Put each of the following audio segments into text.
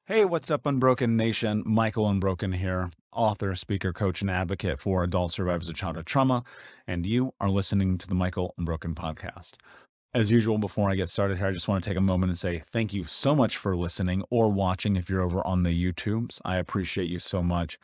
Hey, what's up, Unbroken Nation? Michael Unbroken here, author, speaker, coach, and advocate for adult survivors of childhood trauma. And you are listening to the Michael Unbroken podcast. As usual, before I get started here, I just want to take a moment and say thank you so much for listening or watching if you're over on the YouTubes. I appreciate you so much.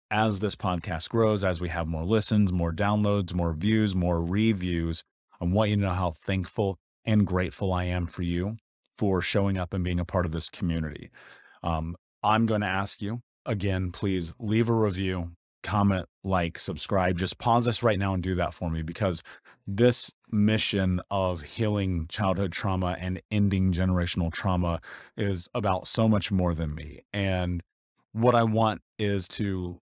As this podcast grows, as we have more listens, more downloads, more views, more reviews, I want you to know how thankful and grateful I am for you for showing up and being a part of this community. I'm going to ask you again, please leave a review, comment, like, subscribe. Just pause this right now and do that for me, because this mission of healing childhood trauma and ending generational trauma is about so much more than me. And what I want is to,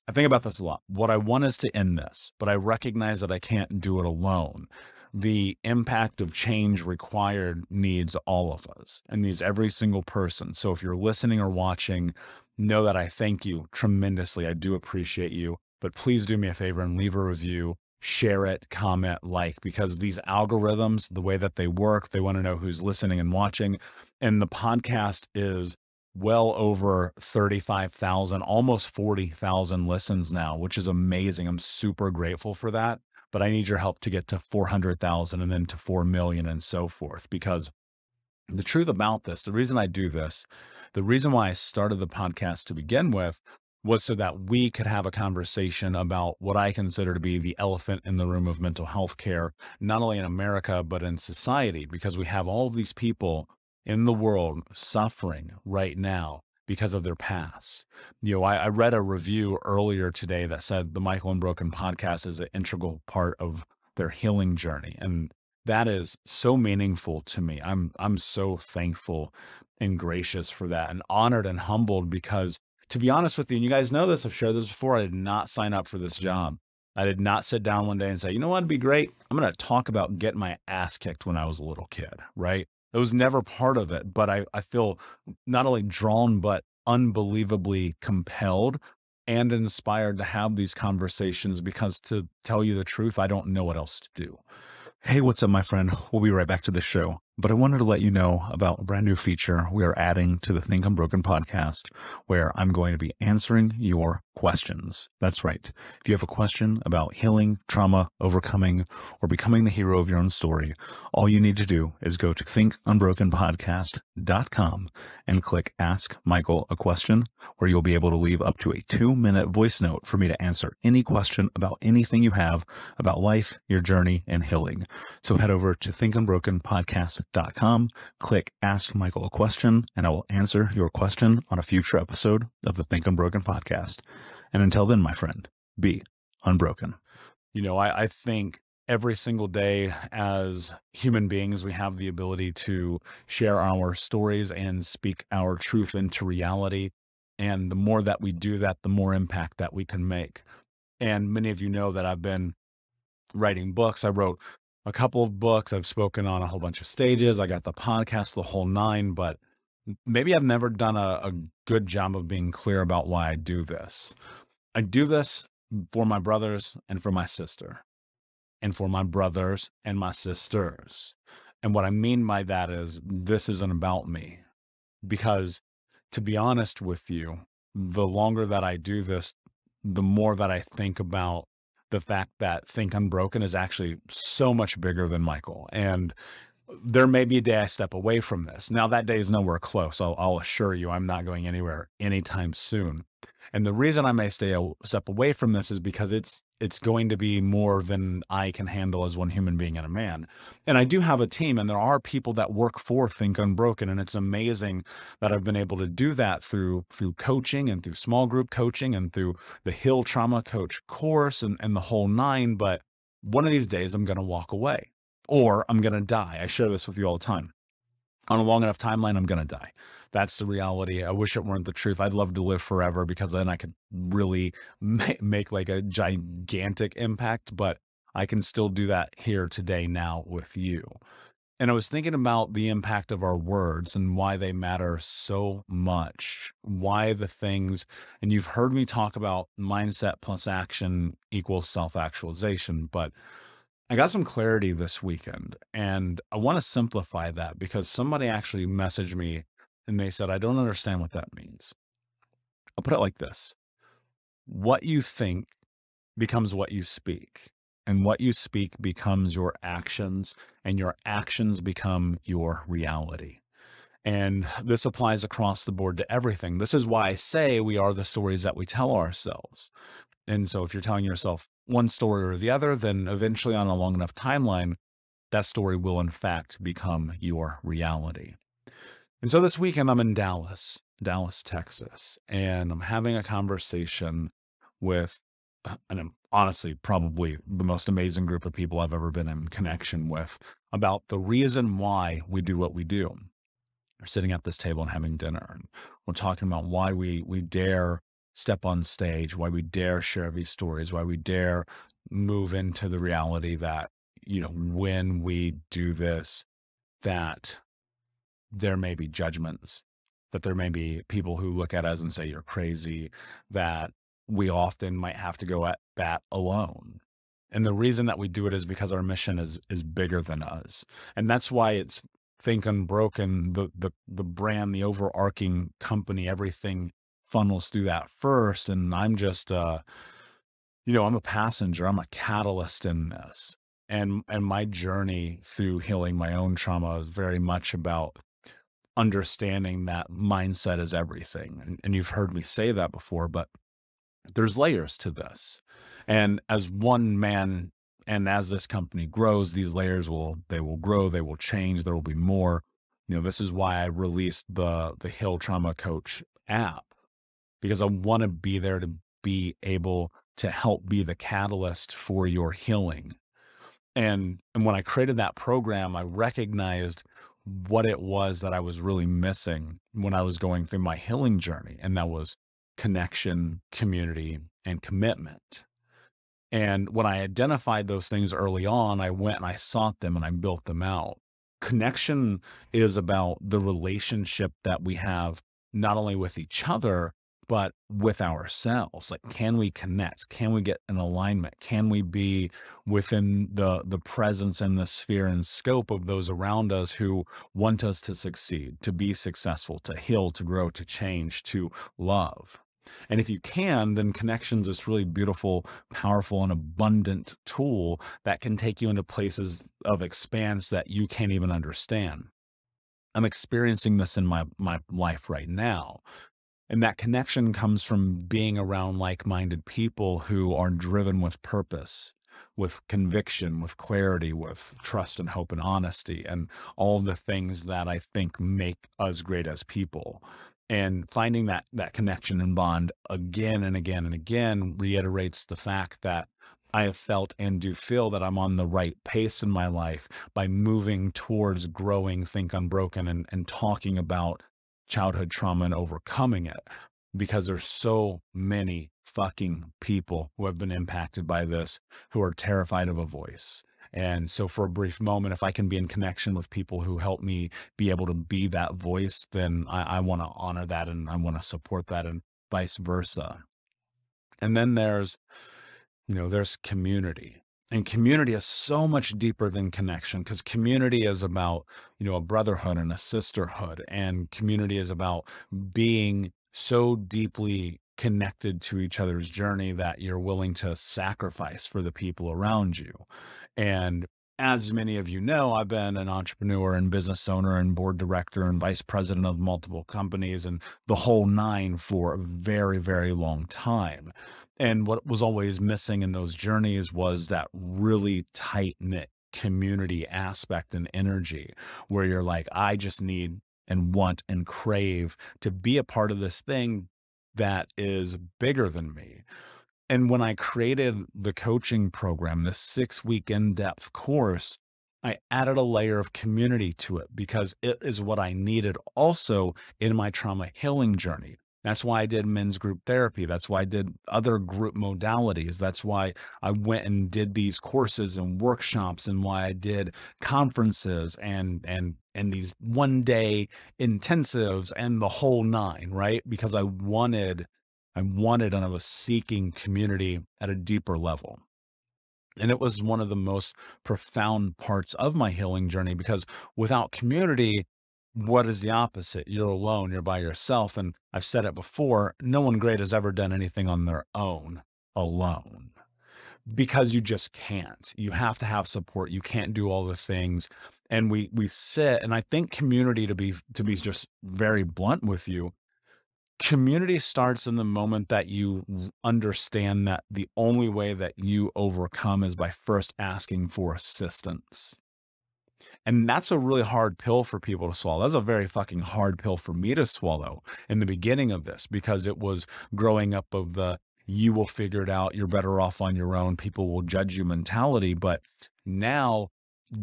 I think about this a lot. What I want is to end this, but I recognize that I can't do it alone. The impact of change required needs all of us and needs every single person. So if you're listening or watching, know that I thank you tremendously. I do appreciate you, but please do me a favor and leave a review, share it, comment, like, because these algorithms, the way that they work, they want to know who's listening and watching. And the podcast is well over 35,000, almost 40,000 listens now, which is amazing. I'm super grateful for that, but I need your help to get to 400,000 and then to 4 million and so forth. Because the truth about this, the reason I do this, the reason why I started the podcast to begin with was so that we could have a conversation about what I consider to be the elephant in the room of mental health care, not only in America, but in society, because we have all these people in the world suffering right now because of their past. I read a review earlier today that said the Michael Unbroken podcast is an integral part of their healing journey. And that is so meaningful to me. I'm so thankful and gracious for that, and honored and humbled, because to be honest with you, and you guys know this, I've shared this before, I did not sign up for this job. I did not sit down one day and say, you know what would be great? I'm going to talk about getting my ass kicked when I was a little kid, right? It was never part of it, but I feel not only drawn, but unbelievably compelled and inspired to have these conversations, because to tell you the truth, I don't know what else to do. Hey, what's up, my friend? We'll be right back to the show. But I wanted to let you know about a brand new feature we are adding to the Think Unbroken podcast, where I'm going to be answering your questions. That's right. If you have a question about healing, trauma, overcoming, or becoming the hero of your own story, all you need to do is go to thinkunbrokenpodcast.com and click Ask Michael a Question, where you'll be able to leave up to a 2-minute voice note for me to answer any question about anything you have about life, your journey, and healing. So head over to thinkunbrokenpodcast.com, click Ask Michael a Question, and I will answer your question on a future episode of the Think Unbroken podcast. And until then, my friend, be unbroken. I think every single day as human beings, we have the ability to share our stories and speak our truth into reality. And the more that we do that, the more impact that we can make. And many of you know that I've been writing books. I wrote a couple of books. I've spoken on a whole bunch of stages. I got the podcast, the whole nine, but maybe I've never done a good job of being clear about why I do this. I do this for my brothers and for my sister, and for my brothers and my sisters. And what I mean by that is this isn't about me, because to be honest with you, the longer that I do this, the more that I think about the fact that Think Unbroken is actually so much bigger than Michael. And there may be a day I step away from this. Now, that day is nowhere close. I'll assure you I'm not going anywhere anytime soon. And the reason I may step away from this is because it's going to be more than I can handle as one human being and a man. And I do have a team, and there are people that work for Think Unbroken, and it's amazing that I've been able to do that through coaching and through small group coaching and through the Heal Trauma Coach course and the whole nine. But one of these days I'm going to walk away, or I'm going to die. I share this with you all the time. On a long enough timeline, I'm going to die. That's the reality. I wish it weren't the truth. I'd love to live forever, because then I could really make like a gigantic impact, but I can still do that here today now with you. And I was thinking about the impact of our words and why they matter so much, why the things, and you've heard me talk about mindset plus action equals self-actualization, but I got some clarity this weekend, and I want to simplify that because somebody actually messaged me And they said, I don't understand what that means. I'll put it like this. What you think becomes what you speak, and what you speak becomes your actions, and your actions become your reality. And this applies across the board to everything. This is why I say we are the stories that we tell ourselves. And so if you're telling yourself one story or the other, then eventually on a long enough timeline, that story will in fact become your reality. And so this weekend I'm in Dallas, Texas, and I'm having a conversation with, and I'm honestly probably the most amazing group of people I've ever been in connection with about the reason why we do what we do. We're sitting at this table and having dinner, and we're talking about why we dare step on stage, why we dare share these stories, why we dare move into the reality that, when we do this, that there may be judgments, that there may be people who look at us and say, you're crazy, that we often might have to go at bat alone. And the reason that we do it is because our mission is bigger than us. And that's why it's Think Unbroken, the brand, the overarching company, everything funnels through that first. And I'm just, I'm a passenger, I'm a catalyst in this. And my journey through healing my own trauma is very much about understanding that mindset is everything. And you've heard me say that before, but there's layers to this. And as one man, and as this company grows, these layers will grow, they will change, there will be more. This is why I released the Heal Trauma Coach app, because I want to be there to be able to help be the catalyst for your healing. And when I created that program, I recognized what it was that I was really missing when I was going through my healing journey. And that was connection, community, and commitment. And when I identified those things early on, I went and I sought them and I built them out. Connection is about the relationship that we have, not only with each other, but with ourselves. Like, can we connect? Can we get an alignment? Can we be within the presence and the sphere and scope of those around us who want us to succeed, to be successful, to heal, to grow, to change, to love? And if you can, then connections is this really beautiful, powerful, and abundant tool that can take you into places of expanse that you can't even understand. I'm experiencing this in my life right now. And that connection comes from being around like-minded people who are driven with purpose, with conviction, with clarity, with trust and hope and honesty, and all the things that I think make us great as people. And finding that connection and bond again and again and again reiterates the fact that I have felt and do feel that I'm on the right pace in my life by moving towards growing Think Unbroken and talking about childhood trauma and overcoming it, because there's so many fucking people who have been impacted by this who are terrified of a voice. And so for a brief moment, if I can be in connection with people who help me be able to be that voice, then I want to honor that and I want to support that, and vice versa. And then there's community. And community is so much deeper than connection, because community is about, a brotherhood and a sisterhood. And community is about being so deeply connected to each other's journey that you're willing to sacrifice for the people around you. And as many of you know, I've been an entrepreneur and business owner and board director and vice president of multiple companies and the whole nine for a very, very long time. And what was always missing in those journeys was that really tight-knit community aspect and energy, where you're like, I just need and want and crave to be a part of this thing that is bigger than me. And when I created the coaching program, this 6-week in-depth course, I added a layer of community to it because it is what I needed also in my trauma healing journey. That's why I did men's group therapy. That's why I did other group modalities. That's why I went and did these courses and workshops, and why I did conferences and these one-day intensives and the whole nine, right? Because I wanted and I was seeking community at a deeper level. And it was one of the most profound parts of my healing journey, because without community, What is the opposite? You're alone, you're by yourself. And I've said it before, no one great has ever done anything on their own, alone, because you just can't. You have to have support. You can't do all the things. And we sit, and I think community, to be just very blunt with you, community starts in the moment that you understand that the only way that you overcome is by first asking for assistance. And that's a really hard pill for people to swallow. That's a very fucking hard pill for me to swallow in the beginning of this, because it was growing up of the you will figure it out, you're better off on your own, people will judge you mentality. But now,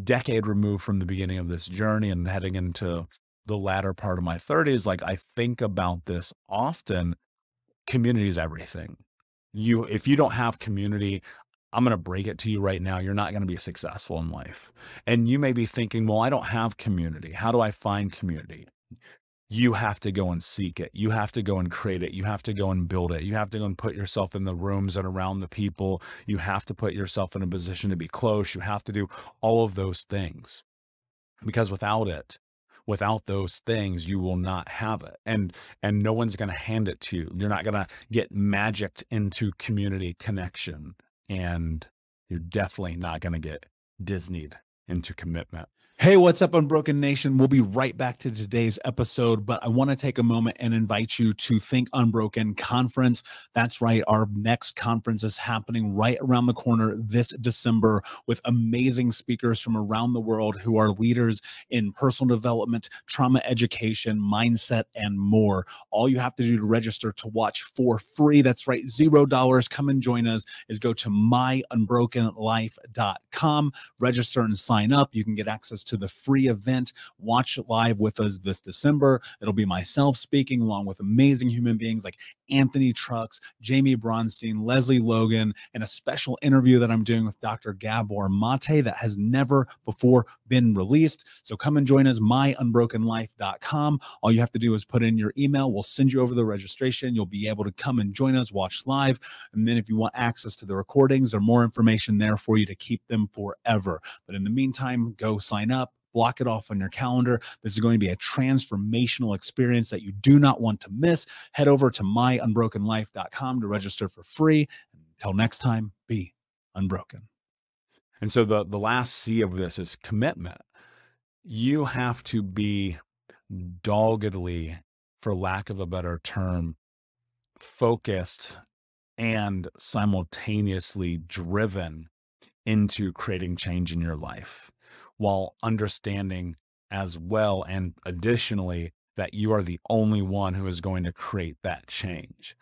decade removed from the beginning of this journey and heading into the latter part of my 30s, like I think about this often. Community is everything. If you don't have community, I'm going to break it to you right now, you're not going to be successful in life. And you may be thinking, well, I don't have community. How do I find community? You have to go and seek it. You have to go and create it. You have to go and build it. You have to go and put yourself in the rooms and around the people. You have to put yourself in a position to be close. You have to do all of those things, because without those things, you will not have it. And no one's going to hand it to you. You're not going to get magicked into community connection, and you're definitely not going to get Disneyed into commitment. Hey, what's up, Unbroken Nation? We'll be right back to today's episode, but I want to take a moment and invite you to Think Unbroken Conference. That's right. Our next conference is happening right around the corner this December, with amazing speakers from around the world who are leaders in personal development, trauma education, mindset, and more. All you have to do to register to watch for free, that's right, $0, come and join us, is go to myunbrokenlife.com, register and sign up. You can get access to the free event. Watch it live with us this December. It'll be myself speaking, along with amazing human beings like Anthony Trucks, Jamie Bronstein, Leslie Logan, and a special interview that I'm doing with Dr. Gabor Mate that has never before been released. So come and join us, myunbrokenlife.com. All you have to do is put in your email. We'll send you over the registration. You'll be able to come and join us, watch live. And then if you want access to the recordings or more information there for you to keep them forever. But in the meantime, go sign up. Block it off on your calendar. This is going to be a transformational experience that you do not want to miss. Head over to myunbrokenlife.com to register for free. Until next time, be unbroken. And so the last C of this is commitment. You have to be doggedly, for lack of a better term, focused and simultaneously driven into creating change in your life, while understanding as well and additionally that you are the only one who is going to create that change.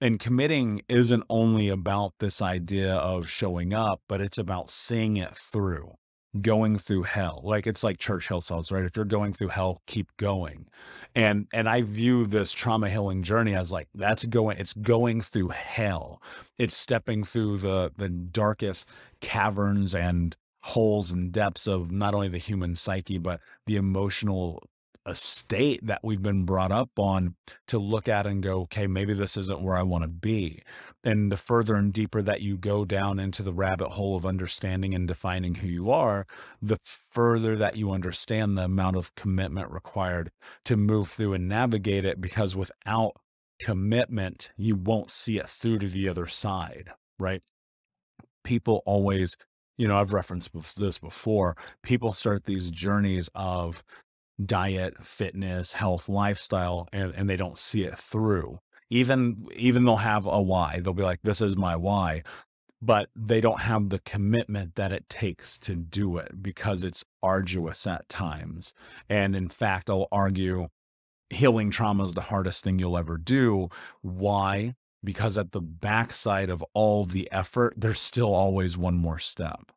And committing isn't only about this idea of showing up, but it's about seeing it through, going through hell. Like, it's like Churchill says, right? If you're going through hell, keep going. And I view this trauma healing journey as like, it's going through hell. It's stepping through the darkest caverns and holes and depths of not only the human psyche, but the emotional state that we've been brought up on to look at and go, okay, maybe this isn't where I want to be. And the further and deeper that you go down into the rabbit hole of understanding and defining who you are, the further that you understand the amount of commitment required to move through and navigate it, because without commitment, you won't see it through to the other side, right? People always, I've referenced this before, people start these journeys of diet, fitness, health, lifestyle, and they don't see it through. Even they'll have a why. They'll be like, this is my why, but they don't have the commitment that it takes to do it, because it's arduous at times. And in fact, I'll argue healing trauma is the hardest thing you'll ever do. Why? Because at the backside of all the effort, there's still always one more step.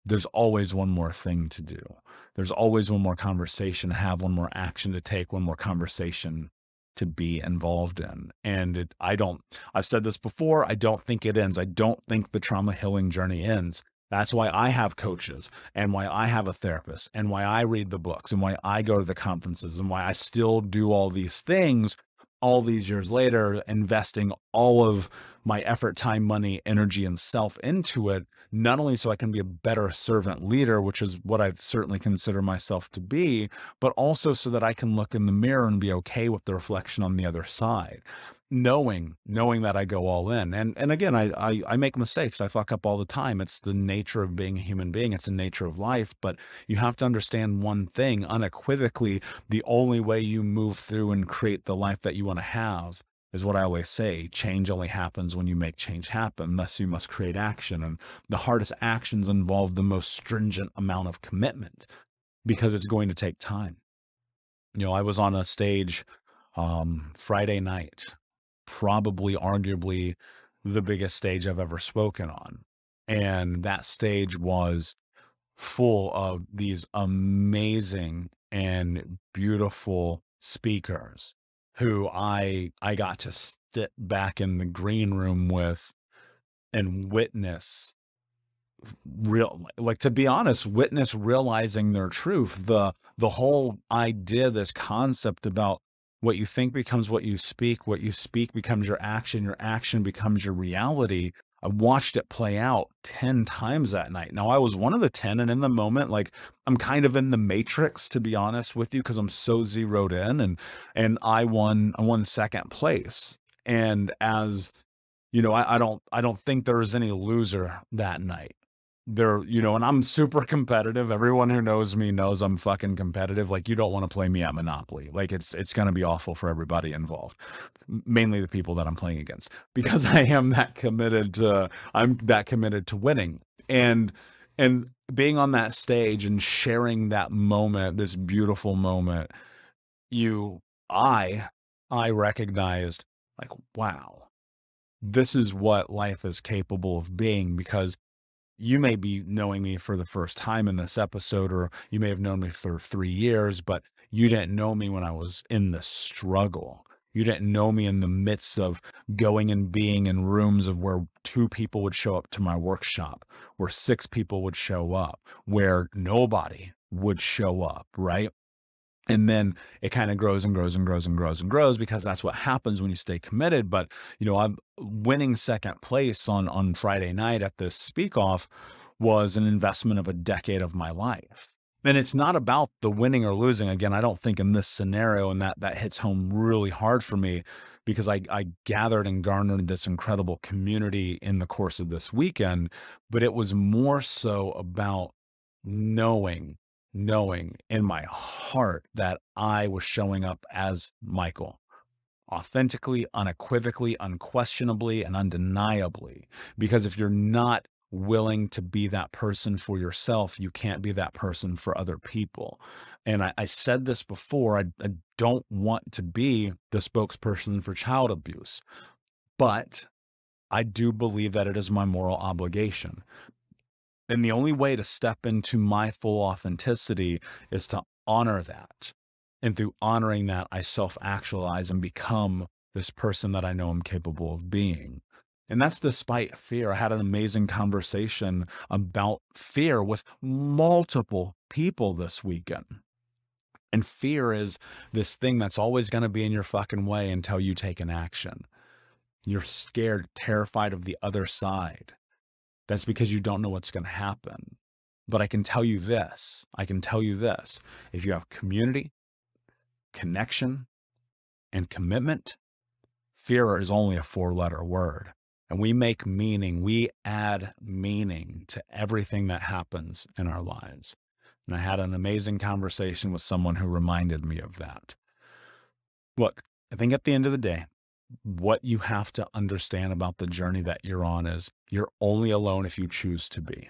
There's always one more thing to do. There's always one more conversation to have, one more action to take, one more conversation to be involved in. And I've said this before, I don't think it ends. I don't think the trauma healing journey ends. That's why I have coaches, and why I have a therapist, and why I read the books, and why I go to the conferences, and why I still do all these things all these years later, investing all of my effort, time, money, energy, and self into it, not only so I can be a better servant leader, which is what I certainly consider myself to be, but also so that I can look in the mirror and be okay with the reflection on the other side. Knowing that I go all in. And again, I make mistakes. I fuck up all the time. It's the nature of being a human being. It's the nature of life. But you have to understand one thing unequivocally: the only way you move through and create the life that you want to have is what I always say: change only happens when you make change happen. Thus, you must create action. And the hardest actions involve the most stringent amount of commitment because it's going to take time. I was on a stage Friday night, probably arguably the biggest stage I've ever spoken on. And that stage was full of these amazing and beautiful speakers who I got to sit back in the green room with and witness to be honest, witness realizing their truth. The whole idea, this concept about what you think becomes what you speak becomes your action becomes your reality. I watched it play out 10 times that night. Now, I was one of the 10, and in the moment, like, I'm kind of in the matrix, to be honest with you, because I'm so zeroed in, and I won second place. And as I don't think there was any loser that night. And I'm super competitive. Everyone who knows me knows I'm fucking competitive. Like, you don't want to play me at Monopoly. Like, it's going to be awful for everybody involved, mainly the people that I'm playing against, because I'm that committed to winning. And being on that stage and sharing that moment, this beautiful moment, you, I, I recognized, like, wow, this is what life is capable of being. Because you may be knowing me for the first time in this episode, or you may have known me for 3 years, but you didn't know me when I was in the struggle. You didn't know me in the midst of going and being in rooms of where 2 people would show up to my workshop, where 6 people would show up, where nobody would show up, right? And then it kind of grows and grows and grows and grows and grows, because that's what happens when you stay committed. But, I'm winning second place on Friday night at this speak off was an investment of a decade of my life. And it's not about the winning or losing. Again, I don't think in this scenario, and that hits home really hard for me, because I gathered and garnered this incredible community in the course of this weekend. But it was more so about knowing in my heart that I was showing up as Michael, authentically, unequivocally, unquestionably, and undeniably. Because if you're not willing to be that person for yourself, you can't be that person for other people. And I said this before, I don't want to be the spokesperson for child abuse, but I do believe that it is my moral obligation. And the only way to step into my full authenticity is to honor that. And through honoring that, I self-actualize and become this person that I know I'm capable of being. And that's despite fear. I had an amazing conversation about fear with multiple people this weekend. And fear is this thing that's always going to be in your fucking way until you take an action. You're scared, terrified of the other side. That's because you don't know what's going to happen. But I can tell you this. If you have community, connection, and commitment, fear is only a 4-letter word. And we add meaning to everything that happens in our lives. And I had an amazing conversation with someone who reminded me of that. Look, I think at the end of the day, what you have to understand about the journey that you're on is you're only alone if you choose to be.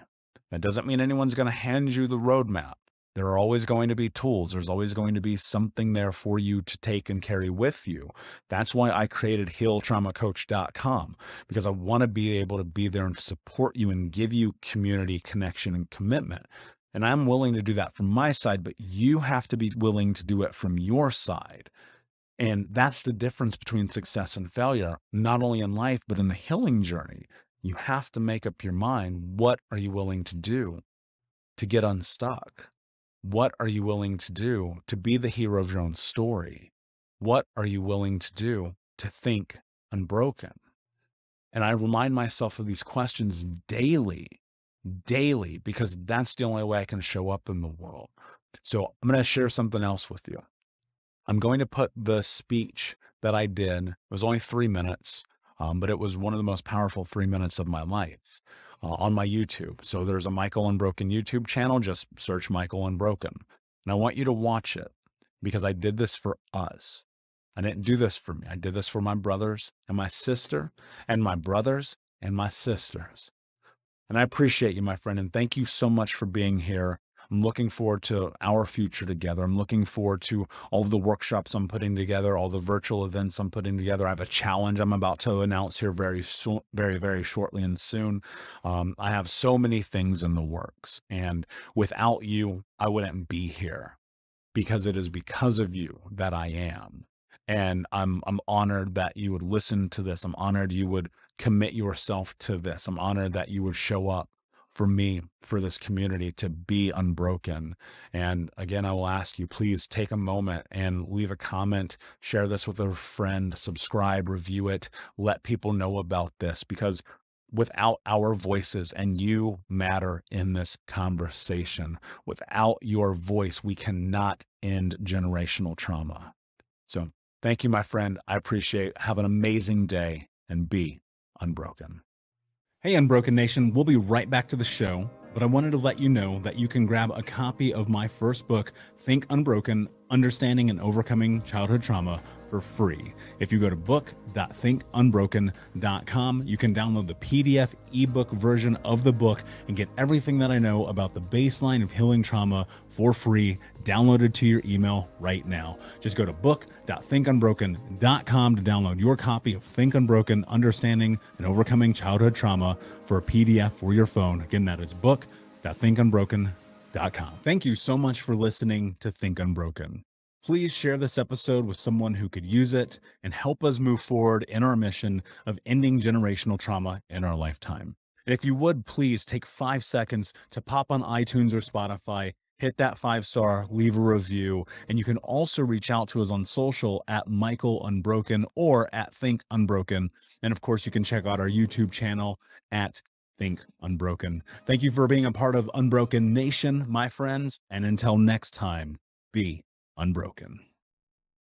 That doesn't mean anyone's going to hand you the roadmap. There are always going to be tools. There's always going to be something there for you to take and carry with you. That's why I created healtraumacoach.com, because I want to be able to be there and support you and give you community, connection, and commitment. And I'm willing to do that from my side, but you have to be willing to do it from your side. And that's the difference between success and failure, not only in life, but in the healing journey. You have to make up your mind. What are you willing to do to get unstuck? What are you willing to do to be the hero of your own story? What are you willing to do to think unbroken? And I remind myself of these questions daily, because that's the only way I can show up in the world. So I'm going to share something else with you. I'm going to put the speech that I did, it was only 3 minutes, but it was one of the most powerful 3 minutes of my life, on my YouTube. So there's a Michael Unbroken YouTube channel. Just search Michael Unbroken. And I want you to watch it, because I did this for us. I didn't do this for me. I did this for my brothers and my sister and my brothers and my sisters. And I appreciate you, my friend. And thank you so much for being here. I'm looking forward to our future together. I'm looking forward to all of the workshops I'm putting together, all the virtual events I'm putting together. I have a challenge I'm about to announce here very shortly and soon. I have so many things in the works. And without you, I wouldn't be here, because it is because of you that I am. And I'm honored that you would listen to this. I'm honored you would commit yourself to this. I'm honored that you would show up for me, for this community, to be unbroken. And again, I will ask you, please take a moment and leave a comment, share this with a friend, subscribe, review it, let people know about this, because without our voices, and you matter in this conversation, without your voice, we cannot end generational trauma. So thank you, my friend. I appreciate it. Have an amazing day, and be unbroken. Hey, Unbroken Nation, we'll be right back to the show, but I wanted to let you know that you can grab a copy of my first book, Think Unbroken, Understanding and Overcoming Childhood Trauma, for free. If you go to book.thinkunbroken.com, you can download the PDF ebook version of the book and get everything that I know about the baseline of healing trauma for free, downloaded to your email right now. Just go to book.thinkunbroken.com to download your copy of Think Unbroken, Understanding and Overcoming Childhood Trauma for a PDF for your phone. Again, that is book.thinkunbroken.com. Thank you so much for listening to Think Unbroken. Please share this episode with someone who could use it and help us move forward in our mission of ending generational trauma in our lifetime. And if you would, please take 5 seconds to pop on iTunes or Spotify, hit that 5-star, leave a review, and you can also reach out to us on social at Michael Unbroken or at Think Unbroken. And of course, you can check out our YouTube channel at Think Unbroken. Thank you for being a part of Unbroken Nation, my friends. And until next time, be unbroken.